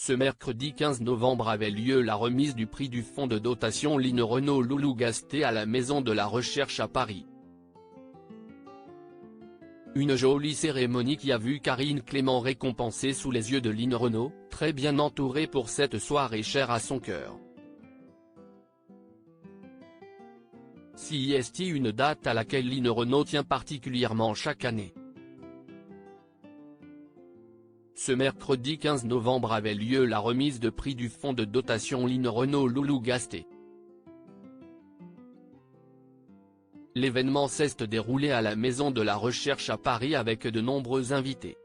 Ce mercredi 15 novembre avait lieu la remise du prix du fonds de dotation Line Renault Loulou Gasté à la Maison de la Recherche à Paris. Une jolie cérémonie qui a vu Karine Clément récompensée sous les yeux de Line Renault, très bien entourée pour cette soirée chère à son cœur. CIST, une date à laquelle Line Renault tient particulièrement chaque année. Ce mercredi 15 novembre avait lieu la remise de prix du fonds de dotation Line Renault Loulou Gasté. L'événement s'est déroulé à la Maison de la Recherche à Paris avec de nombreux invités.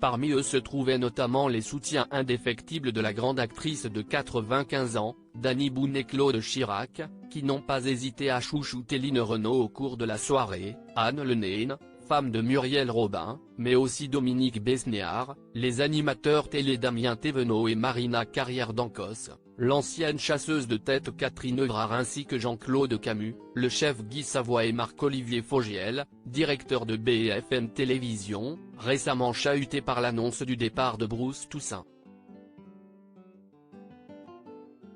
Parmi eux se trouvaient notamment les soutiens indéfectibles de la grande actrice de 95 ans, Dany Boon et Claude Chirac, qui n'ont pas hésité à chouchouter Line Renault au cours de la soirée, Anne Le Nain, femme de Muriel Robin, mais aussi Dominique Besnéard, les animateurs télé Damien Thévenot et Marina Carrière d'Ancos, l'ancienne chasseuse de tête Catherine Evrard ainsi que Jean-Claude Camus, le chef Guy Savoy et Marc-Olivier Fogiel, directeur de BFM Télévision, récemment chahuté par l'annonce du départ de Bruce Toussaint.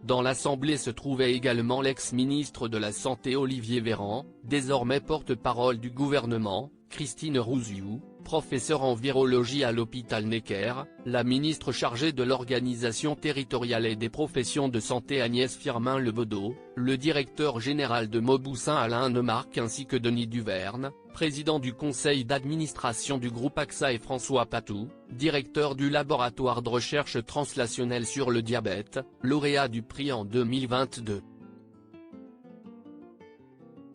Dans l'assemblée se trouvait également l'ex-ministre de la Santé Olivier Véran, désormais porte-parole du gouvernement, Christine Rouziou, professeure en virologie à l'hôpital Necker, la ministre chargée de l'organisation territoriale et des professions de santé Agnès Firmin-Lebaudot, le directeur général de Mauboussin Alain Neumarck ainsi que Denis Duverne, président du conseil d'administration du groupe AXA et François Patou, directeur du laboratoire de recherche translationnelle sur le diabète, lauréat du prix en 2022.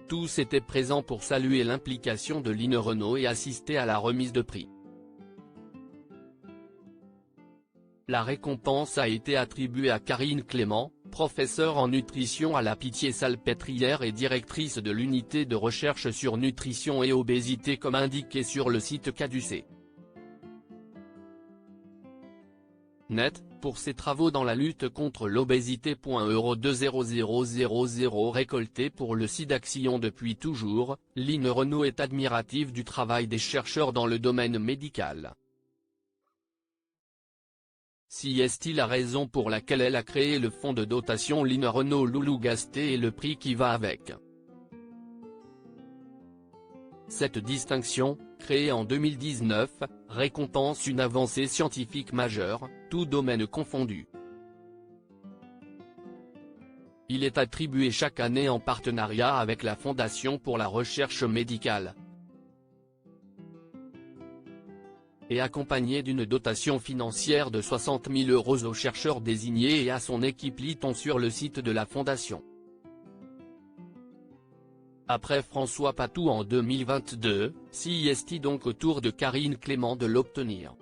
Tous étaient présents pour saluer l'implication de Line Renault et assister à la remise de prix. La récompense a été attribuée à Karine Clément, professeure en nutrition à la Pitié-Salpêtrière et directrice de l'unité de recherche sur nutrition et obésité comme indiqué sur le site caducé. Net, pour ses travaux dans la lutte contre l'obésité. Euro 20000 récoltés pour le SIDAction depuis toujours, Line Renault est admirative du travail des chercheurs dans le domaine médical. Si est-il la raison pour laquelle elle a créé le fonds de dotation Line Renault Loulou Gasté et le prix qui va avec. Cette distinction, créée en 2019, récompense une avancée scientifique majeure, tout domaine confondu. Il est attribué chaque année en partenariat avec la Fondation pour la recherche médicale. Et accompagné d'une dotation financière de 60 000 € aux chercheurs désignés et à son équipe, lit-on sur le site de la Fondation. Après François Patou en 2022, CIST donc au tour de Karine Clément de l'obtenir.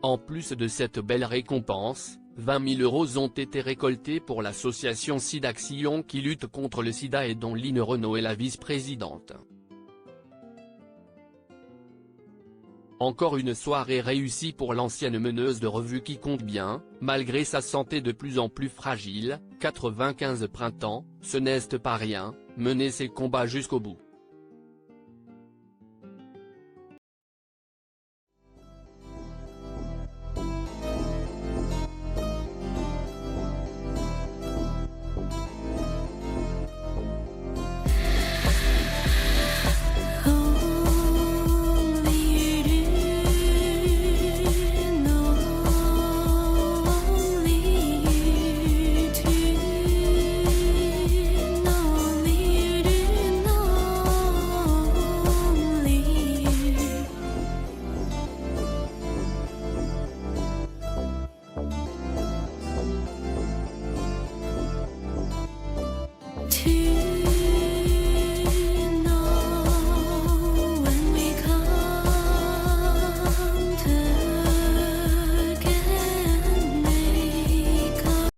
En plus de cette belle récompense, 20 000 € ont été récoltés pour l'association SIDAction qui lutte contre le sida et dont Line Renault est la vice-présidente. Encore une soirée réussie pour l'ancienne meneuse de revue qui compte bien, malgré sa santé de plus en plus fragile, 95 printemps, ce n'est pas rien, mener ses combats jusqu'au bout.